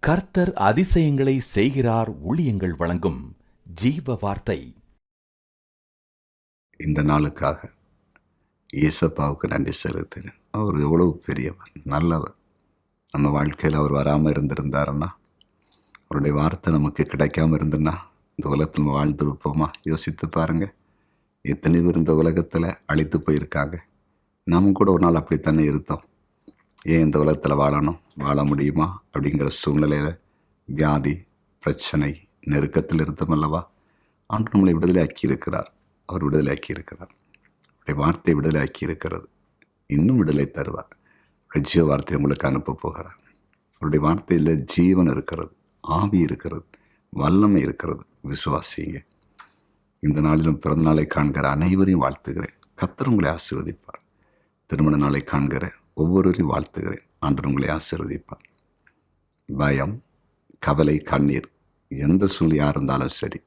கர்த்தர் அதிசயங்களை செய்கிறார். ஊழியங்கள் வழங்கும் ஜீவ வார்த்தை. இந்த நாளுக்காக இயேசப்பாவுக்கு நன்றி செலுத்தினேன். அவர் எவ்வளவு பெரியவர், நல்லவர். நம்ம வாழ்க்கையில் அவர் வராமல் இருந்திருந்தாருன்னா, அவருடைய வார்த்தை நமக்கு கிடைக்காம இருந்துன்னா இந்த உலகத்தில் நம்ம வாழ்ந்துருப்போமா? யோசித்து பாருங்கள். எத்தனை பேர் இந்த உலகத்தில் அழித்து போயிருக்காங்க. நம்ம கூட ஒரு நாள் அப்படித்தானே இருந்தோம். ஏன் இந்த உலகத்தில் வாழ முடியுமா அப்படிங்கிற சூழ்நிலையில் வியாதி, பிரச்சனை, நெருக்கத்தில் இருந்தோம் அல்லவா? ஆண்டு நம்மளை விடுதலை ஆக்கியிருக்கிறார். அவர் விடுதலை ஆக்கியிருக்கிறார். அவருடைய வார்த்தை விடுதலை ஆக்கியிருக்கிறது. இன்னும் விடுதலை தருவார். அவருடைய ஜீவ வார்த்தை உங்களுக்கு அனுப்ப போகிறார். அவருடைய வார்த்தையில் ஜீவன் இருக்கிறது, ஆவி இருக்கிறது, வல்லமை இருக்கிறது. விசுவாசிங்க. இந்த நாளிலும் பிறந்த நாளை காண்கிற அனைவரையும் வாழ்த்துகிறேன். கர்த்தர் உங்களை ஆசீர்வதிப்பார். திருமண நாளை காண்கிற ஒவ்வொருவரையும் வாழ்த்துகிறேன். ஆண்டவர் உங்களை ஆசீர்வதிப்பார். பயம், கவலை, கண்ணீர், எந்த சூழ்நிலையாக இருந்தாலும் சரி,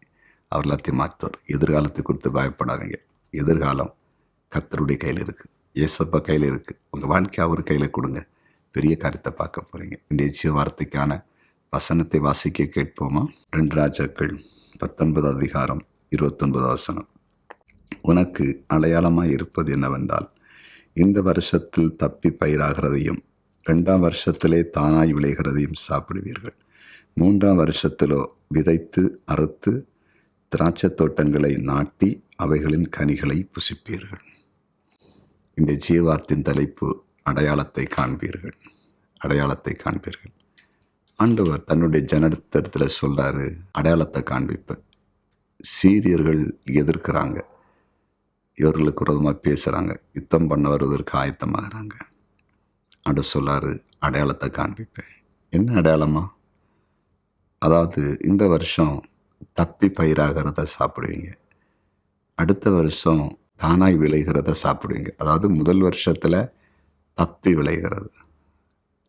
அவர் எல்லாத்தையும் மாற்றுவார். எதிர்காலத்தை குறித்து பயப்படாதீங்க. எதிர்காலம் கர்த்தருடைய கையில் இருக்குது. இயேசப்பா கையில் இருக்குது. உங்கள் வாழ்க்கை அவர் கையில் கொடுங்க. பெரிய காரியத்தை பார்க்க போகிறீங்க. இன்றைய ஜீவ வார்த்தைக்கான வசனத்தை வாசிக்க கேட்போமா? 2 ராஜாக்கள் 19 அதிகாரம் 29 வசனம். உனக்கு அடையாளமாய் இருப்பது என்னவென்றால், இந்த வருஷத்தில் தப்பி பயிராகிறதையும் 2ஆம் வருஷத்திலே தானாய் விளைகிறதையும் சாப்பிடுவீர்கள். 3ஆம் வருஷத்திலோ விதைத்து அறுத்து திராட்சை தோட்டங்களை நாட்டி அவைகளின் கனிகளை புசிப்பீர்கள். இந்த ஜீவார்த்தின் தலைப்பு அடையாளத்தை காண்பீர்கள். அடையாளத்தை காண்பீர்கள். ஆண்டவர் தன்னுடைய ஜனத்திடத்தில் சொல்றாரு, அடையாளத்தை காண்பிப்பேன். சீரியர்கள் எதிர்க்கிறாங்க, இவர்களுக்கு விரோதமாக பேசுகிறாங்க, யுத்தம் பண்ண வருவதற்கு ஆயத்தமாகறாங்க. ஆண்டு சொல்லாரு, அடையாளத்தை காண்பிப்பேன். என்ன அடையாளமா? அதாவது இந்த வருஷம் தப்பி பயிராகிறத சாப்பிடுவீங்க. அடுத்த வருஷம் தானாய் விளைகிறத சாப்பிடுவீங்க. அதாவது முதல் வருஷத்தில் தப்பி விளைகிறது,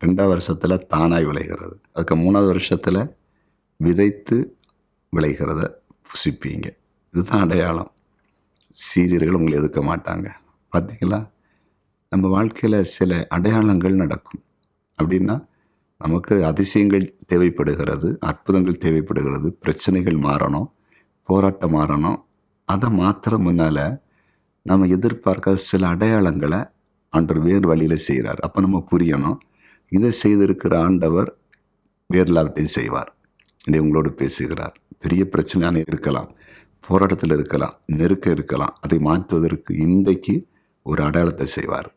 2ஆம் வருஷத்தில் தானாய் விளைகிறது, அதுக்கு 3ஆவது வருஷத்தில் விதைத்து விளைகிறத புசிப்பீங்க. இதுதான் அடையாளம். சீரியர்கள் உங்களை எதிர்க்க மாட்டாங்க. பார்த்தீங்களா? நம்ம வாழ்க்கையில் சில அடையாளங்கள் நடக்கும். அப்படின்னா நமக்கு அதிசயங்கள் தேவைப்படுகிறது, அற்புதங்கள் தேவைப்படுகிறது, பிரச்சனைகள் மாறணும், போராட்டம் மாறணும். அதை மாத்திர முன்னால் நம்ம எதிர்பார்க்காத சில அடையாளங்களை ஆண்டவர் வேறு வழியில் செய்கிறார். அப்போ நம்ம புரியணும், இதை செய்திருக்கிற ஆண்டவர் வேறு எல்லாவற்றையும் செய்வார். இதை உங்களோடு பேசுகிறார். பெரிய பிரச்சனையான இருக்கலாம், போராட்டத்தில் இருக்கலாம், நெருக்கம் இருக்கலாம். அதை மாற்றுவதற்கு இன்றைக்கு ஒரு அடையாளத்தை செய்வார்.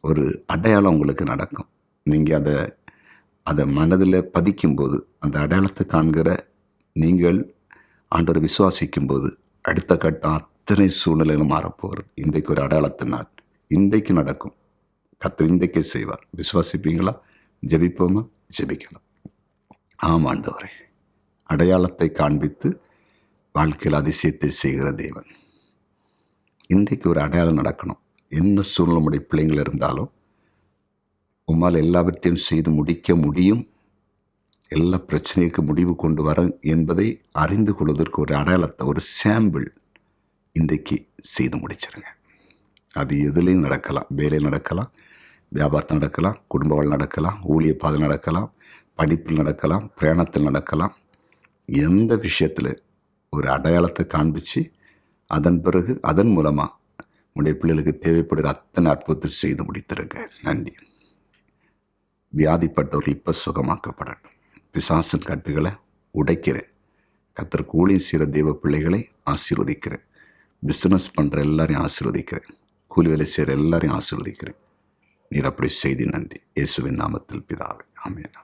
ஒரு அடையாளம் உங்களுக்கு நடக்கும். நீங்கள் அதை மனதில் பதிக்கும்போது, அந்த அடையாளத்தை காண்கிற நீங்கள் ஆண்டவரை விசுவாசிக்கும்போது, அடுத்த கட்டம் அத்தனை சூழ்நிலையிலும் மாறப்போகிறது. இன்றைக்கு ஒரு அடையாளத்தின் நாள். இன்றைக்கு நடக்கும். கர்த்தர் இன்றைக்கே செய்வார். விசுவாசிப்பீங்களா? ஜெபிப்போமா? ஜெபிக்கலாம். ஆமாண்டவரே, அடையாளத்தை காண்பித்து வாழ்க்கையில் அதிசயத்தை செய்கிற தேவன், இன்றைக்கு ஒரு அடையாளம் நடக்கணும். என்ன சூழ்நிலை பிள்ளைங்கள் இருந்தாலும் உம்மால் எல்லாவற்றையும் செய்து முடிக்க முடியும், எல்லா பிரச்சனைக்கு முடிவு கொண்டு வர என்பதை அறிந்து கொள்வதற்கு ஒரு அடையாளத்தை, ஒரு சாம்பிள் இன்றைக்கு செய்து முடிச்சிருங்க. அது எதுலேயும் நடக்கலாம். வேலையில் நடக்கலாம், வியாபாரத்தில் நடக்கலாம், குடும்ப வாழ் நடக்கலாம், ஊழிய பாதை நடக்கலாம், படிப்பில் நடக்கலாம், பிரயாணத்தில் நடக்கலாம். எந்த விஷயத்தில் ஒரு அடையாளத்தை காண்பித்து அதன் பிறகு அதன் மூலமாக உடைய பிள்ளைகளுக்கு தேவைப்படுகிற அத்தனை அற்புதத்தை செய்து முடித்திருங்க. நன்றி. வியாதிப்பட்டவர்கள் இப்போ சுகமாக்கப்படட்டும். பிசாசின் கட்டுகளை உடைக்கிறேன். கர்த்தருக்கு ஊழியம் செய்கிற தேவ பிள்ளைகளை ஆசீர்வதிக்கிறேன். பிஸ்னஸ் பண்ணுற எல்லாரையும் ஆசீர்வதிக்கிறேன். கூலி வேலை செய்கிற எல்லாரையும் ஆசீர்வதிக்கிறேன். நீர் அப்படி செய்தி. நன்றி. இயேசுவின் நாமத்தில் பிதாவே, ஆமென்.